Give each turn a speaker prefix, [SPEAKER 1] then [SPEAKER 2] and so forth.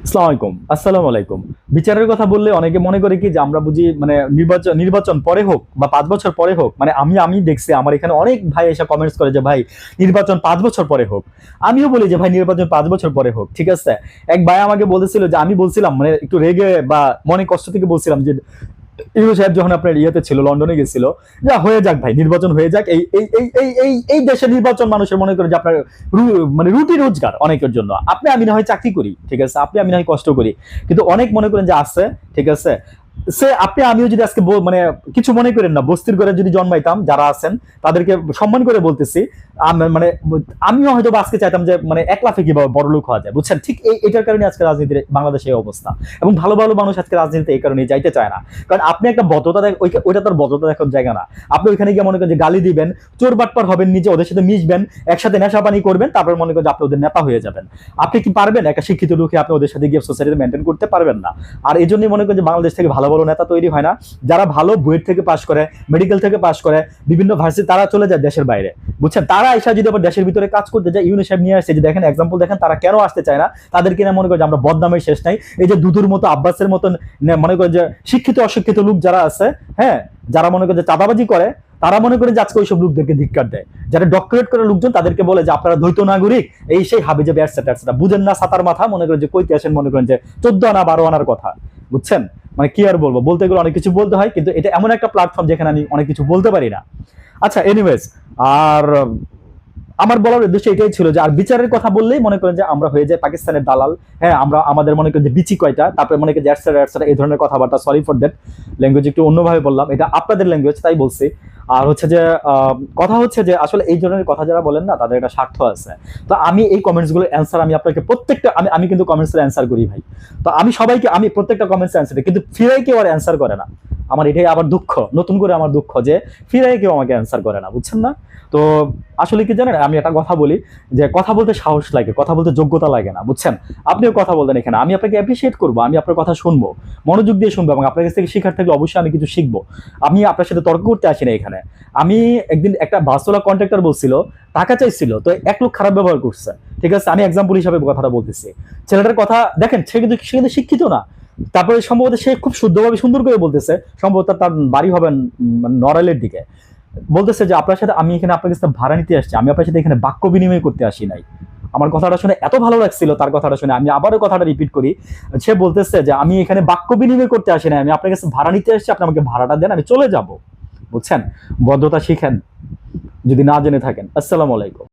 [SPEAKER 1] আসসালামু আলাইকুম। বিচারের কথা বললে অনেকে মনে করে কি যে আমরা বুঝি মানে নির্বাচন পরে হোক বা ৫ বছর পরে হোক, মানে আমি দেখছি আমার এখানে অনেক ভাই এসে কমেন্টস করে যে ভাই নির্বাচন ৫ বছর পরে হোক। আমিও বলি যে ভাই নির্বাচন ৫ বছর পরে হোক, ঠিক আছে। এক ভাই আমাকে বলেছিল যে আমি বলছিলাম মানে একটু রেগে বা মনে কষ্ট থেকে বলছিলাম যে ইউনূস সাহেব যখন আপনার ইয়েতে ছিল, লন্ডনে গেছিল, যা হয়ে যাক ভাই, নির্বাচন হয়ে যাক। এই দেশে নির্বাচন মানুষের মনে করে যে আপনার মানে রুটি রোজগার অনেকের জন্য। আমি না হয় চাকরি করি, ঠিক আছে, আমি না হয় কষ্ট করি, কিন্তু অনেক মনে করেন যে আছে, ঠিক আছে। আমিও যদি আজকে মানে কিছু মনে করেন না, বস্তির ঘরে যদি জন্মাইতাম যারা আছেন তাদেরকে সম্মান করে বলতেছি, মানে আমিও হয়তো আজকে চাইতাম যে মানে এক লাফে কিভাবে বড় লোক হওয়া যায়, বুঝছেন। ঠিক এটার কারণে আজকে রাজনীতির বাংলাদেশে এই অবস্থা, এবং ভালো ভালো মানুষ আজকে রাজনীতিতে এই কারণে যাইতে চায় না। কারণ আপনি একটা বদ্ধতা ওইটা তার বদ্ধতা দেখার জায়গা না। আপনি ওইখানে গিয়ে মনে করেন যে গালি দিবেন, চোর বাটপার হবেন, নিজে ওদের সাথে মিশবেন, একসাথে নেশাপানি করবেন, তারপর মনে করেন যে আপনি ওদের নেতা হয়ে যাবেন। আপনি কি পারবেন একটা শিক্ষিত লোককে আপনি ওদের সাথে গিয়ে সোসাইটিতে মেনটেন করতে পারবেন না। আর এই জন্যই মনে করেন যে বাংলাদেশ থেকে ভালো ভালো নেতা তৈরি হয় না। যারা ভালো বুয়েট থেকে পাস করে, মেডিকেল থেকে পাস করে, বিভিন্ন ভার্সিটি, তারা চলে যায় দেশের বাইরে, বুঝছেন। তারা এসে যদি আবার দেশের ভিতরে কাজ করতে যায়, ইউনূস সাহেব নিয়ে আসছে যে দেখেন এক্সাম্পল দেখেন, তারা কেন আসতে চায় না, তাদের কিনা মনে করে যে আমরা বদনামের শেষ নাই। এই যে দুধুর মতো, আব্বাসের মতন মনে করেন যে শিক্ষিত অশিক্ষিত লোক যারা আছে, হ্যাঁ, যারা মনে করে যে চাঁদাবাজি করে, তারা মনে করে যে আজকে ওইসব লোকদেরকে ধিক্কার দেয়। যারা ডক্টরেট করে লোকজন, তাদেরকে বলে যে আপনারা দ্বৈত নাগরিক, এই সেই হাবি যাবে এটসেট্রা। বুঝেন না সাতার মাথা, মনে করেন যে কইতে আসেন মনে করেন যে 14 আনা 12 আনার কথা, বুঝছেন। মানে কি আর বলবো, বলতে গেলে অনেক কিছু বলতে হয়, কিন্তু এটা এমন একটা প্ল্যাটফর্ম যেখানে আমি অনেক কিছু বলতে পারি না। আচ্ছা, এনিওয়েজ, আর আমার বলার উদ্দেশ্য এটাই ছিল যে আর বিচারের কথা বললেই মনে করেন যে আমরা হয়ে যাই পাকিস্তানের দালাল। হ্যাঁ, আমরা আমাদের মনে করেন যে বিচি কয়টা, তারপরে মনে করেন যে এটসেট্রা এই ধরনের কথাবার্তা। সরি ফর দ্যাট, ল্যাঙ্গুয়েজ একটু অন্যভাবে বললাম, এটা আপনাদের ল্যাঙ্গুয়েজ তাই বলছি। আর হচ্ছে যে কথা হচ্ছে যে আসলে এই ধরনের কথা যারা বলেন না, তাদের একটা স্বার্থ আছে। তো আমি এই কমেন্টস গুলো অ্যান্সার আমি আপনাকে প্রত্যেকটা আমি কিন্তু কমেন্টসের অ্যান্সার করি ভাই। তো আমি সবাইকে আমি প্রত্যেকটা কমেন্টস অ্যান্সার কিন্তু ফিরাই কেউ আর অ্যান্সার করে না। আমার এটাই আবার দুঃখ, নতুন করে আমার দুঃখ যে ফিরাই কেউ আমাকে অ্যান্সার করে না, বুঝছেন না। তো আসলে কি জানেন, আমি একটা কথা বলি যে কথা বলতে সাহস লাগে, কথা বলতে যোগ্যতা লাগে না, বুঝছেন। আপনিও কথা বলতেন এখানে, আমি আপনাকে অ্যাপ্রিসিয়েট করবো, আমি আপনার কথা শুনবো, মনোযোগ দিয়ে শুনবো, এবং আপনার কাছ থেকে শিখার থাকলে অবশ্যই আমি কিছু শিখবো। আমি আপনার সাথে তর্ক করতে আসি না এখানে। আমি একদিন একটা বাসওয়ালা কন্ট্রাক্টর বলছিল, টাকা চাইছিল, তো এক লোক খারাপ ব্যবহার করছে, ঠিক আছে। আমি এক্সাম্পল হিসাবে কথাটা বলতেছি। ছেলেটার কথা দেখেন, সে কিন্তু শিক্ষিত না। তারপরে সম্ভবত সে খুব শুদ্ধভাবে সুন্দর করে বলতেছে, সম্ভবত তার বাড়ি হবে নড়াইলের দিকে। বলতেছে যে আপনার সাথে আমি এখানে আপনার কাছে ভাড়া নিতে আসছি, আমি আপনার সাথে এখানে বাক্য বিনিময় করতে আসি নাই। আমার কথাটা শুনে এত ভালো লাগছিল, তার কথাটা শুনে আমি আবারও কথাটা রিপিট করি। সে বলতেছে যে আমি এখানে বাক্য বিনিময় করতে আসি নাই, আমি আপনার কাছে ভাড়া নিতে আসছি, আপনি আমাকে ভাড়াটা দেন, আমি চলে যাব, বুঝছেন। ভদ্রতা শিখেন যদি না জেনে থাকেন। আসসালামু আলাইকুম।